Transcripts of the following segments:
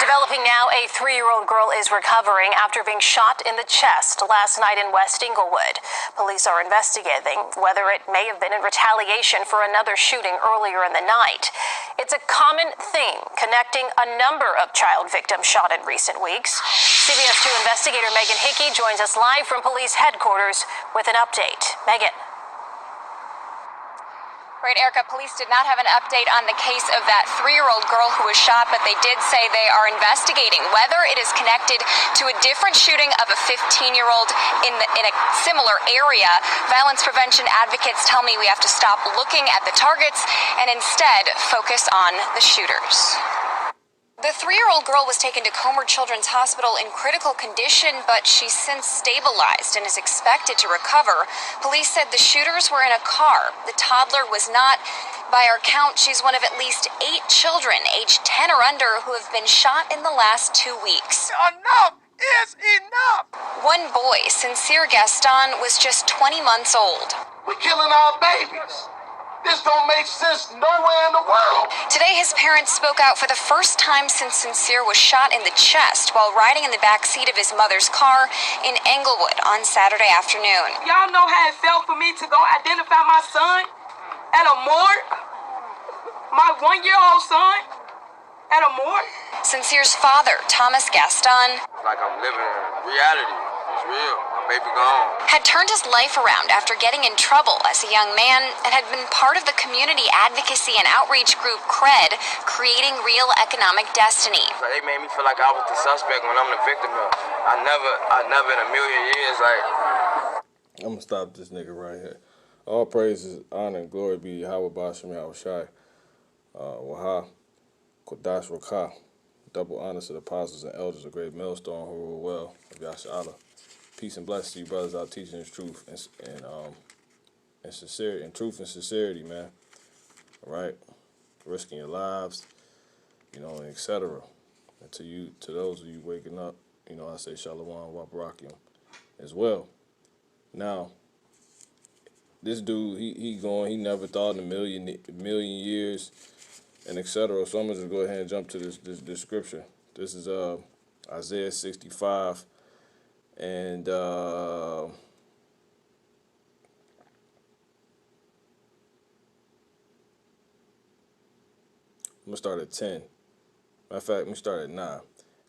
Developing now, a 3-year-old girl is recovering after being shot in the chest last night in West Inglewood. Police are investigating whether it may have been in retaliation for another shooting earlier in the night. It's a common theme connecting a number of child victims shot in recent weeks. CBS 2 investigator Megan Hickey joins us live from police headquarters with an update. Megan. Right, Erica, police did not have an update on the case of that 3-year-old girl who was shot, but they did say they are investigating whether it is connected to a different shooting of a 15-year-old in a similar area. Violence prevention advocates tell me we have to stop looking at the targets and instead focus on the shooters. The 3-year-old girl was taken to Comer Children's Hospital in critical condition, but she's since stabilized and is expected to recover. Police said the shooters were in a car. The toddler was not. By our count, she's one of at least 8 children, aged 10 or under, who have been shot in the last 2 weeks. Enough is enough! One boy, Sincere Gaston, was just 20 months old. We're killing our babies. This don't make sense nowhere in the world. Today, his parents spoke out for the first time since Sincere was shot in the chest while riding in the back seat of his mother's car in Englewood on Saturday afternoon. Y'all know how it felt for me to go identify my son at a morgue? My 1-year-old son at a morgue? Sincere's father, Thomas Gaston, like I'm living reality. It's real. My baby gone. Had turned his life around after getting in trouble as a young man and had been part of the community advocacy and outreach group CRED, Creating Real Economic Destiny. So they made me feel like I was the suspect when I'm the victim of. I never in a million years, like. I'm gonna stop this nigga right here. All praises, honor, and glory be Yahweh Basham Yahushai, Waha, Kodash Rakah. Double honors to the apostles and elders, a great millstone who rule well of Yasha. Peace and blessings to you brothers out teaching this truth and sincerity and truth and sincerity, man. All right, risking your lives, you know, and etc. And to those of you waking up, you know, I say Shalom Wabarakim as well. Now, this dude, he never thought in a million years, and etc. So I'm gonna just go ahead and jump to this scripture. This is Isaiah 65. And I'm going to start at 10. Matter of fact, let me start at 9.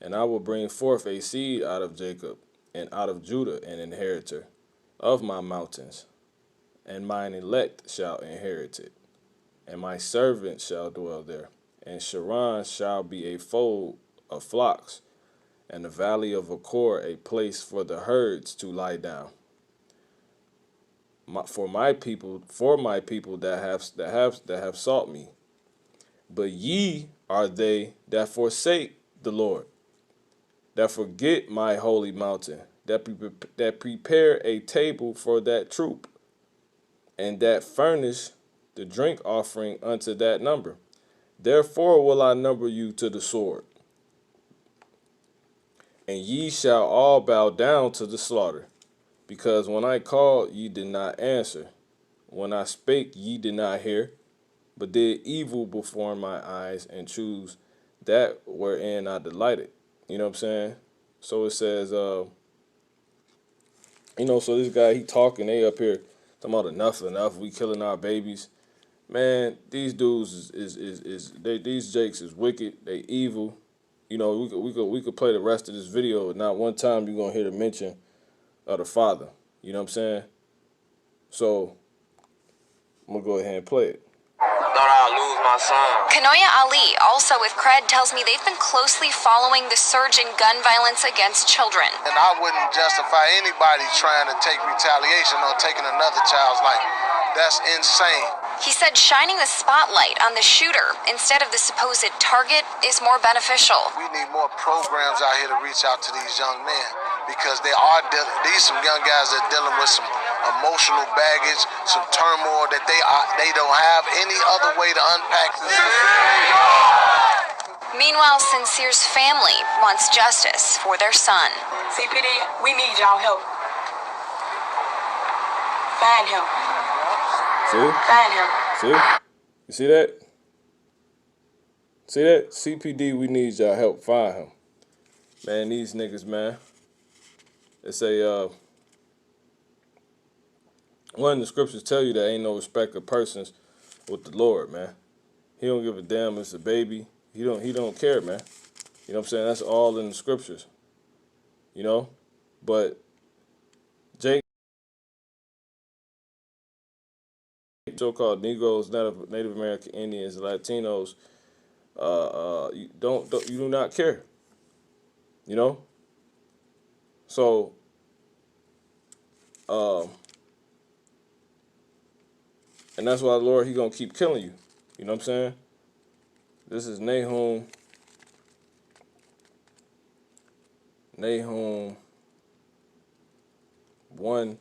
And I will bring forth a seed out of Jacob, and out of Judah an inheritor of my mountains, and mine elect shall inherit it, and my servant shall dwell there. And Sharon shall be a fold of flocks, and the valley of Achor a place for the herds to lie down. For my people that have sought me. But ye are they that forsake the Lord, that forget my holy mountain, that prepare a table for that troop, and that furnish the drink offering unto that number. Therefore will I number you to the sword. And ye shall all bow down to the slaughter, because when I called, ye did not answer. When I spake, ye did not hear, but did evil before my eyes, and choose that wherein I delighted. You know what I'm saying? So it says, you know, so this guy, he talking, they up here talking about enough, we killing our babies. Man, these dudes these jakes is wicked, they evil. You know, we could play the rest of this video, and not one time you're gonna hear the mention of the father. You know what I'm saying? So I'm gonna go ahead and play it. Thought I'd lose my son. Kanoya Ali, also with CRED, tells me they've been closely following the surge in gun violence against children. And I wouldn't justify anybody trying to take retaliation on taking another child's life. That's insane. He said shining the spotlight on the shooter instead of the supposed target is more beneficial. We need more programs out here to reach out to these young men, because these some young guys that are dealing with some emotional baggage, some turmoil that they don't have any other way to unpack this. Meanwhile, Sincere's family wants justice for their son. CPD, we need y'all help. Find him. See? Find him. See? You see that? See that? CPD, we need y'all help find him. Man, these niggas, man. It's a, one of the scriptures tell you that ain't no respect of persons with the Lord, man. He don't give a damn it's a baby. He don't care, man. You know what I'm saying? That's all in the scriptures. You know? But Jake, so-called Negroes, Native American Indians, Latinos, you do not care. You know? So, and that's why the Lord, he gonna keep killing you. You know what I'm saying? This is Nahum 1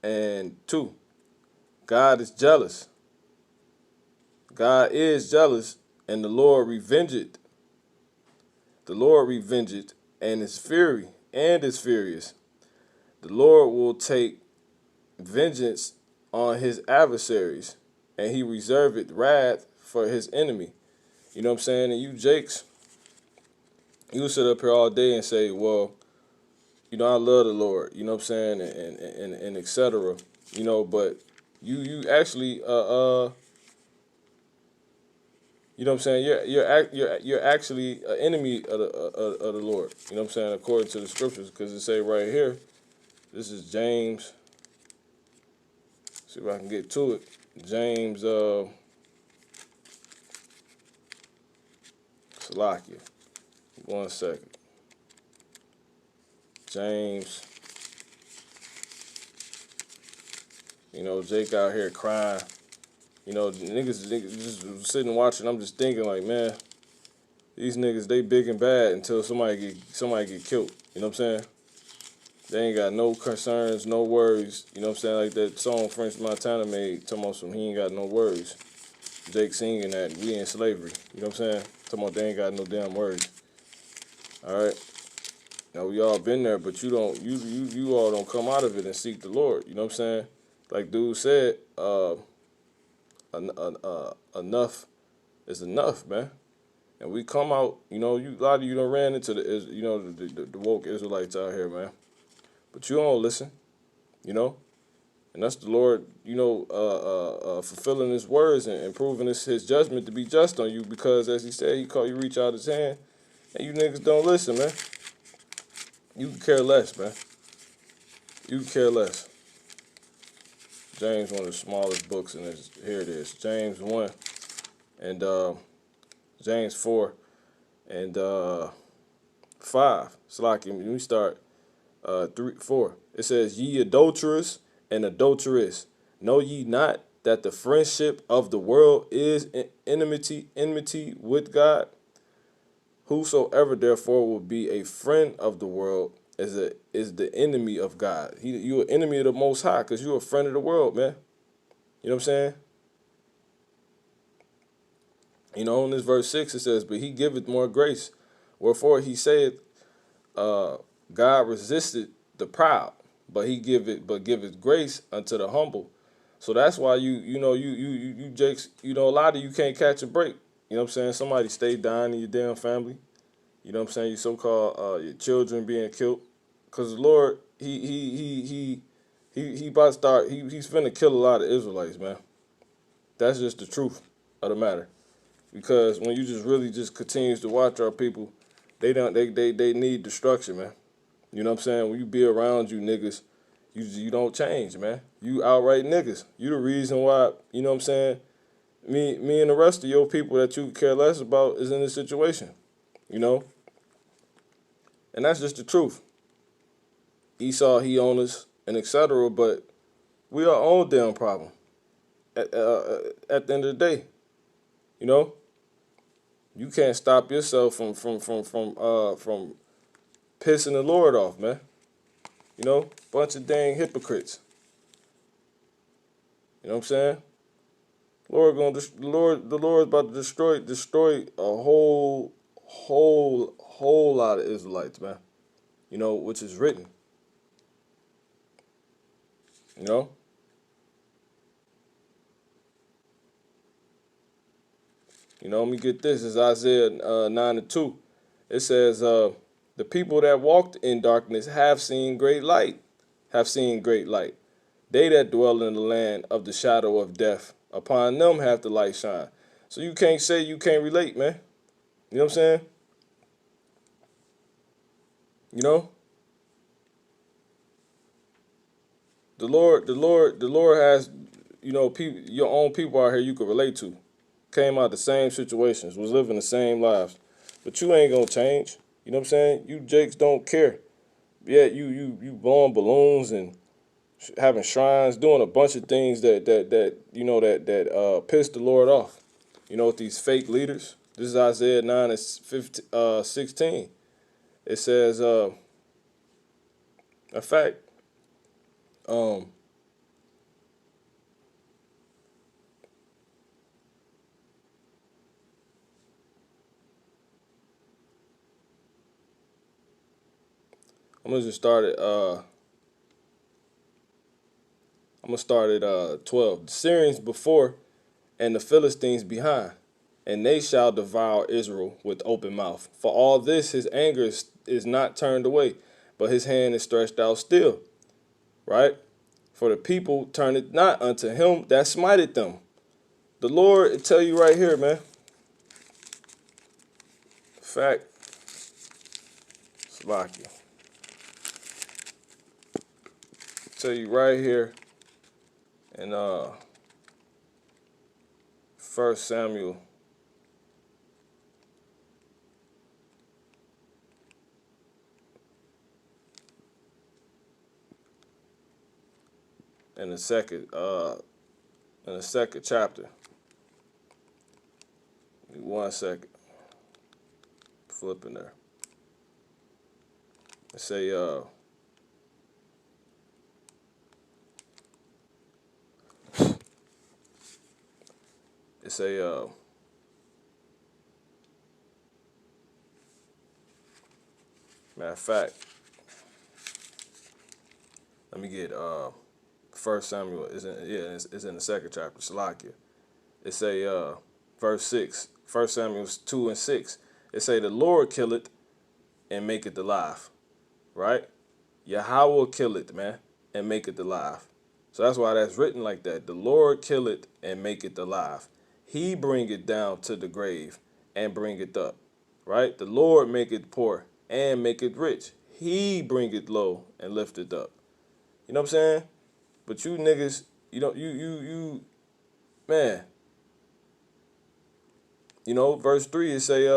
and 2. God is jealous. God is jealous, and the Lord revengeth. The Lord revengeth, and is furious. The Lord will take vengeance on his adversaries, and he reserveth wrath for his enemy. You know what I'm saying? And you Jakes, you sit up here all day and say, well, you know, I love the Lord, you know what I'm saying, and et cetera, you know, but you actually, you know what I'm saying, you're actually an enemy of the Lord, you know what I'm saying, according to the scriptures, because it say right here, this is James, see if I can get to it, James, Salakia, 1 second, James, you know, Jake out here crying. You know, niggas just sitting watching. I'm just thinking like, man, these niggas, they big and bad until somebody get killed. You know what I'm saying? They ain't got no concerns, no worries. You know what I'm saying? Like that song French Montana made, talking about some he ain't got no worries. Jake singing that we in slavery. You know what I'm saying? Talking about they ain't got no damn worries. All right. Now we all been there, but you all don't come out of it and seek the Lord. You know what I'm saying? Like dude said, enough is enough, man. And we come out, you know, a lot of you done ran into the woke Israelites out here, man. But you don't listen, you know. And that's the Lord, you know, fulfilling his words and proving his judgment to be just on you because, as he said, he called you reach out his hand, and you niggas don't listen, man. You can care less, man. You can care less. James, one of the smallest books in this. Here it is, James 1 and James 4 and 5. It's like when we start 4. It says, "Ye adulterers and adulteress, know ye not that the friendship of the world is enmity with God? Whosoever therefore will be a friend of the world is the enemy of God." You an enemy of the Most High because you a friend of the world, man. You know what I'm saying? You know, in this verse 6 it says, "But he giveth more grace. Wherefore he saith, God resisted the proud, but giveth grace unto the humble." So that's why you Jakes, you know, a lot of you can't catch a break. You know what I'm saying? Somebody stay dying in your damn family. You know what I'm saying? Your so-called your children being killed. Cause the Lord, he about to start. He's finna kill a lot of Israelites, man. That's just the truth of the matter. Because when you just really just continues to watch our people, they need destruction, man. You know what I'm saying? When you be around you niggas, you don't change, man. You outright niggas. You the reason why, you know what I'm saying, me and the rest of your people that you care less about is in this situation. You know? And that's just the truth. Esau, he own us, and etc. But we are our own damn problem. At the end of the day. You know? You can't stop yourself from pissing the Lord off, man. You know? Bunch of dang hypocrites. You know what I'm saying? The Lord's about to destroy a whole lot of Israelites, man. You know, which is written. You know? You know, let me get this. It's Isaiah 9:2. It says, the people that walked in darkness have seen great light. Have seen great light. They that dwell in the land of the shadow of death, upon them hath the light shine. So you can't say you can't relate, man. You know what I'm saying? You know? The Lord has, you know, people, your own people out here you could relate to. Came out the same situations, was living the same lives. But you ain't gonna change. You know what I'm saying? You Jakes don't care. Yeah, you blowing balloons and having shrines, doing a bunch of things that you know that piss the Lord off. You know, with these fake leaders. This is Isaiah 9:16. It says, a fact. I'm gonna just start at I'm gonna start at 12. The Syrians before and the Philistines behind, and they shall devour Israel with open mouth. For all this his anger is not turned away, but his hand is stretched out still. Right? For the people turneth not unto him that smited them. The Lord tell you right here, man. Fact. Slovakia. Tell you right here in 1 Samuel. In the second chapter. Give me 1 second. Flipping there. It say matter of fact, let me get 1 Samuel is in the second chapter, Salakia. It say verse 6, 1 Samuel 2:6. It say the Lord killeth and maketh alive. Right? Yahweh killeth, man, and maketh alive. So that's why that's written like that. The Lord killeth and maketh alive. He bringeth down to the grave and bringeth up. Right? The Lord maketh poor and maketh rich. He bringeth low and lifteth up. You know what I'm saying? But you niggas, you know, you man. You know, verse 3, it say,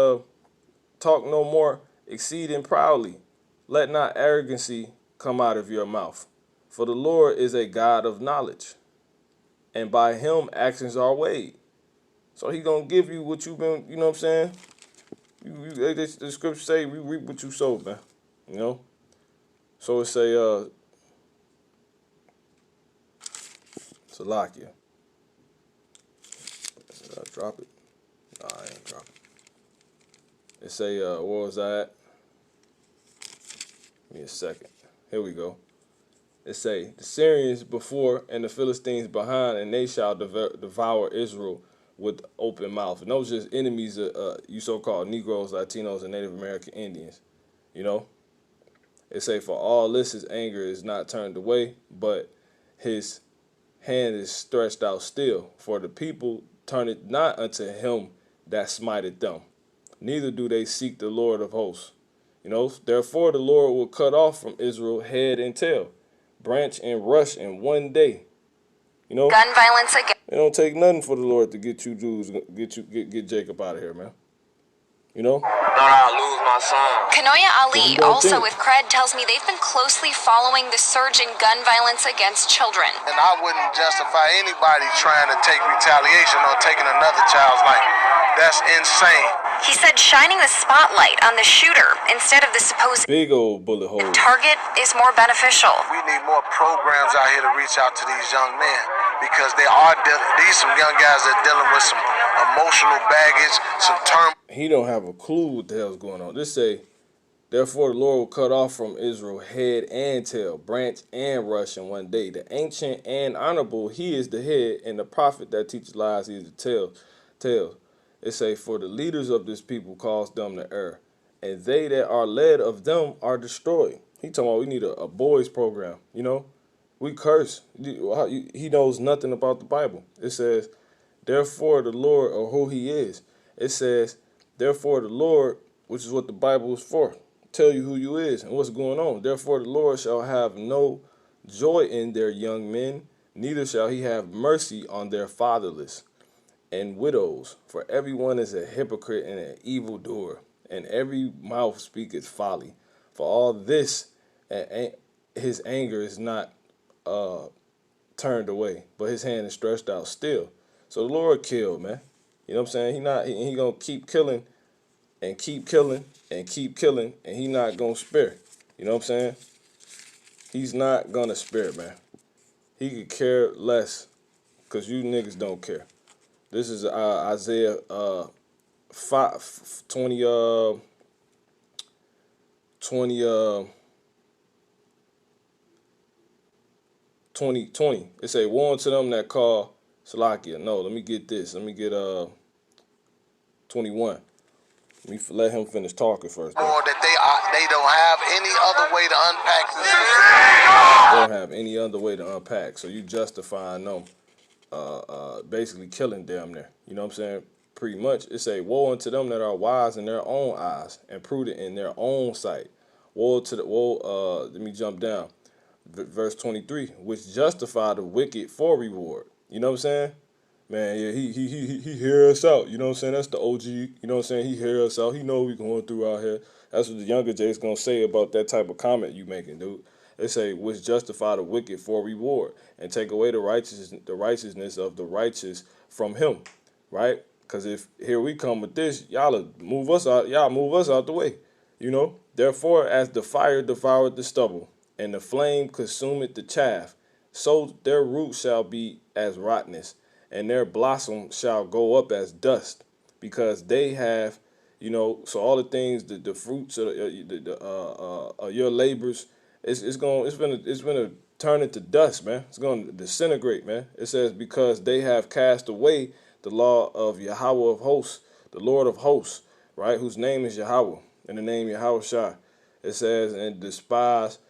talk no more exceeding proudly. Let not arrogancy come out of your mouth. For the Lord is a God of knowledge, and by him actions are weighed. So he gonna give you what you've been, you know what I'm saying? The scripture say, we reap what you sow, man. You know? So it say, Salakia. Did I drop it? Nah, I ain't drop it. It say, what was that? Give me a second. Here we go. It say, the Syrians before and the Philistines behind, and they shall devour Israel with open mouth. And those just enemies of you so-called Negroes, Latinos, and Native American Indians. You know? It say, for all this his anger is not turned away, but his hand is stretched out still. For the people turn it not unto him that smited them, neither do they seek the Lord of hosts. You know, therefore the Lord will cut off from Israel head and tail, branch and rush in one day. You know, Gun violence again. It don't take nothing for the Lord to get you Jews, get Jacob out of here, man. You know? Thought I'd lose my son. Kanoya Ali, also with Cred, tells me they've been closely following the surge in gun violence against children. And I wouldn't justify anybody trying to take retaliation or taking another child's life. That's insane. He said shining the spotlight on the shooter instead of the supposed big old bullet hole target is more beneficial. We need more programs out here to reach out to these young men, because these some young guys that are dealing with some emotional baggage, some turmoil. He don't have a clue what the hell's going on. This say, therefore the Lord will cut off from Israel head and tail, branch and rush in one day. The ancient and honorable, he is the head, and the prophet that teaches lies, he is the tail. It say, for the leaders of this people cause them to err, and they that are led of them are destroyed. He talking about we need a boys program, you know. We curse. He knows nothing about the Bible. It says, therefore the Lord, or who he is. It says, therefore the Lord, which is what the Bible is for, tell you who you is and what's going on. Therefore the Lord shall have no joy in their young men, neither shall he have mercy on their fatherless and widows. For everyone is a hypocrite and an evildoer, and every mouth speaketh folly. For all this, his anger is not turned away, but his hand is stretched out still. So the Lord killed, man. You know what I'm saying? He gonna keep killing and keep killing and keep killing, and he not gonna spare. You know what I'm saying? He's not gonna spare, man. He could care less, cause you niggas don't care. This is Isaiah 20. It say, woe unto them that call Salakia. No, let me get this. Let me get 21. Let him finish talking first. Or that they don't have any other way to unpack this. They don't have any other way to unpack. So you justifying them basically killing damn near. You know what I'm saying? Pretty much. It say, woe unto them that are wise in their own eyes and prudent in their own sight. Let me jump down. Verse 23, which justify the wicked for reward. You know what I'm saying? Man, yeah, he hear us out. You know what I'm saying? That's the OG. You know what I'm saying? He hear us out. He know we going through out here. That's what the younger Jay's gonna say about that type of comment you making, dude. They say, which justify the wicked for reward and take away the righteousness of the righteous from him, right? Because if here we come with this, y'all move us out the way, you know. Therefore, as the fire devoured the stubble, and the flame consumeth the chaff, so their root shall be as rottenness, and their blossom shall go up as dust, because they have, you know. So all the things, the fruits of your labors, it's gonna turn into dust, man. It's gonna disintegrate, man. It says, because they have cast away the law of Yahweh of hosts, the Lord of hosts, right? Whose name is Yahweh, and the name Yahweh Shai. It says, and despise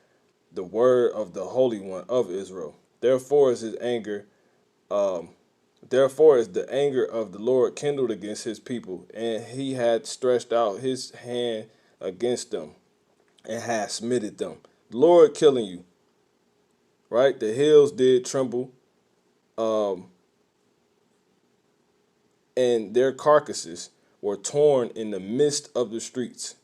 the word of the Holy One of Israel. Therefore is his anger, therefore is the anger of the Lord kindled against his people, and he had stretched out his hand against them, and had smitted them. The Lord killing you, right? The hills did tremble, and their carcasses were torn in the midst of the streets.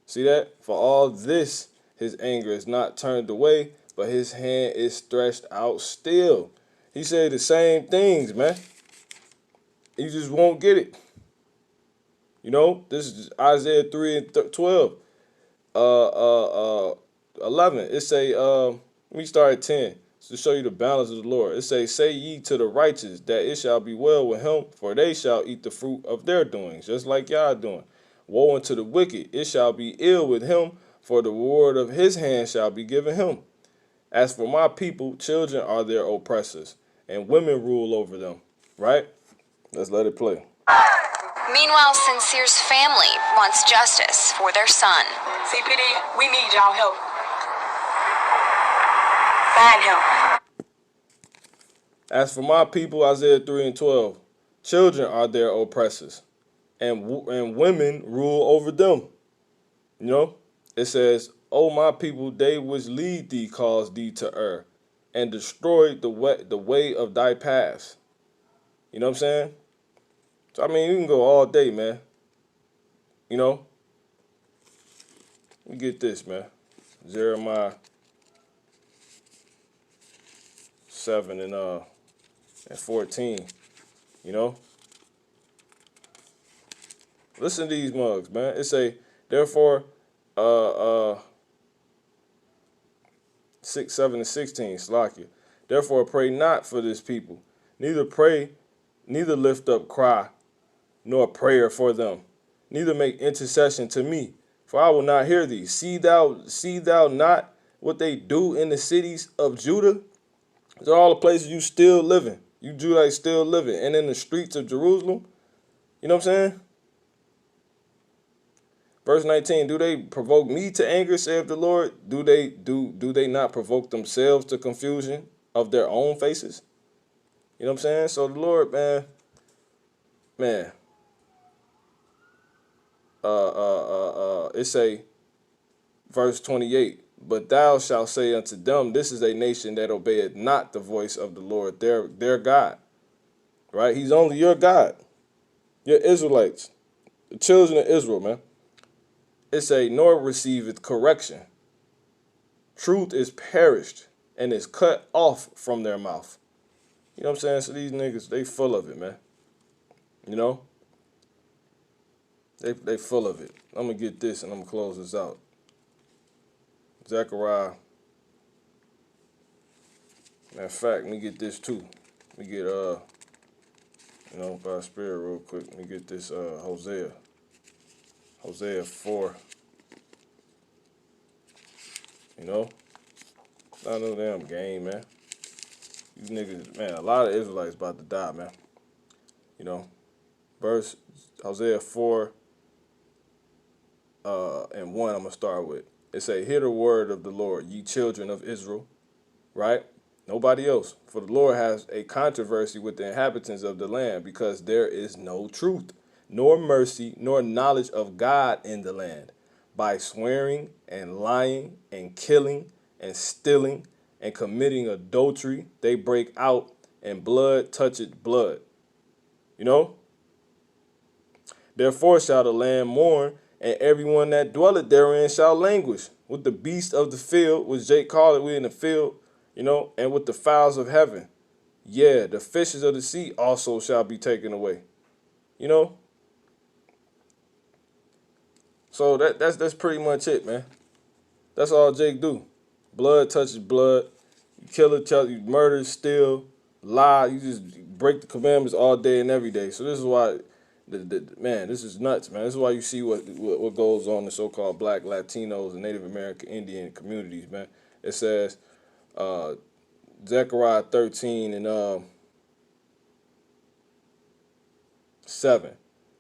See that? For all this, his anger is not turned away, but his hand is stretched out still. He said the same things, man. You just won't get it. You know, this is Isaiah 3 and 12. 11. It say, let me start at 10 to show you the balance of the Lord. It say ye to the righteous that it shall be well with him, for they shall eat the fruit of their doings, just like y'all doing. Woe unto the wicked, it shall be ill with him, for the reward of his hand shall be given him. As for my people, children are their oppressors, and women rule over them. Right? Let's let it play. Meanwhile, Sincere's family wants justice for their son. CPD, we need y'all help. Find him. As for my people, Isaiah 3 and 12, children are their oppressors, and women rule over them. You know? It says, O my people, they which lead thee cause thee to err, and destroy the way of thy paths. You know what I'm saying? So, I mean, you can go all day, man. You know? You get this, man. Jeremiah 7 and 14. You know? Listen to these mugs, man. It say, therefore, 6, 7, and 16, Slakia. Therefore pray not for this people, neither lift up cry, nor prayer for them, neither make intercession to me, for I will not hear thee. See thou not what they do in the cities of Judah? These are all the places you still living. You Judites still living. And in the streets of Jerusalem, You know what I'm saying? Verse 19, do they provoke me to anger, saith the Lord? Do they not provoke themselves to confusion of their own faces? You know what I'm saying? So the Lord, man, it say, verse 28, but thou shalt say unto them, this is a nation that obeyeth not the voice of the Lord, their God. Right? He's only your God. Your Israelites, the children of Israel, man. It say, nor receiveth correction. Truth is perished and is cut off from their mouth. You know what I'm saying? So these niggas, they full of it, man. You know? They full of it. I'm going to get this and I'm going to close this out. Zechariah. Matter of fact, let me get this too. Let me get, by spirit real quick. Let me get this Hosea. Hosea 4. You know? Not no damn game, man. These niggas, man, a lot of Israelites about to die, man. You know? Verse Hosea 4 and 1 I'm going to start with. It say, hear the word of the Lord, ye children of Israel. Right? Nobody else. For the Lord has a controversy with the inhabitants of the land, because there is no truth, nor mercy, nor knowledge of God in the land. By swearing and lying and killing and stealing and committing adultery, they break out, and blood toucheth blood. You know? Therefore shall the land mourn, and everyone that dwelleth therein shall languish. With the beasts of the field, which Jake called it, we in the field, you know, and with the fowls of heaven. Yeah, the fishes of the sea also shall be taken away. You know? So that's pretty much it, man. That's all Jake do. Blood touches blood. You kill each other, you murder, steal, lie. You just break the commandments all day and every day. So this is why, man, this is nuts, man. This is why you see what goes on in the so-called black, Latinos, and Native American Indian communities, man. It says, Zechariah 13 and 7.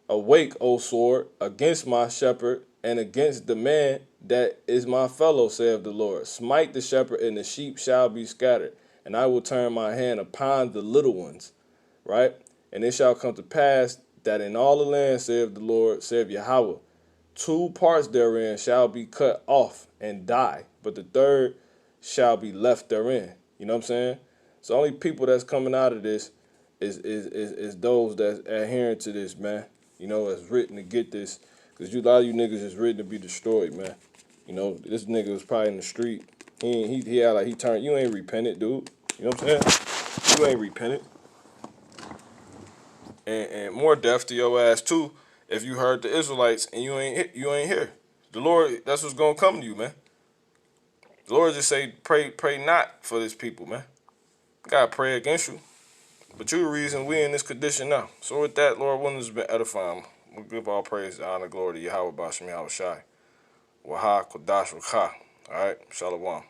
Awake, O sword, against my shepherd, and against the man that is my fellow, saith the Lord. Smite the shepherd, and the sheep shall be scattered, and I will turn my hand upon the little ones. Right? And it shall come to pass that in all the land, saith the Lord, saith Yahweh, 2 parts therein shall be cut off and die, but the third shall be left therein. You know what I'm saying? So only people that's coming out of this is those that's adhering to this, man. You know, it's written to get this, because a lot of you niggas is written to be destroyed, man. You know, this nigga was probably in the street. He had like he turned. You ain't repentant, dude. You know what I'm saying? You ain't repentant. And more death to your ass too if you heard the Israelites and you ain't here. The Lord, that's what's gonna come to you, man. The Lord just say, pray not for this people, man. God pray against you. But you the reason we in this condition now. So with that, Lord willing, has been edifying. We give all praise, honor, glory to Yahweh Bashim Yahweh Shai. Waha Kodash Rakha. All right, Shalom.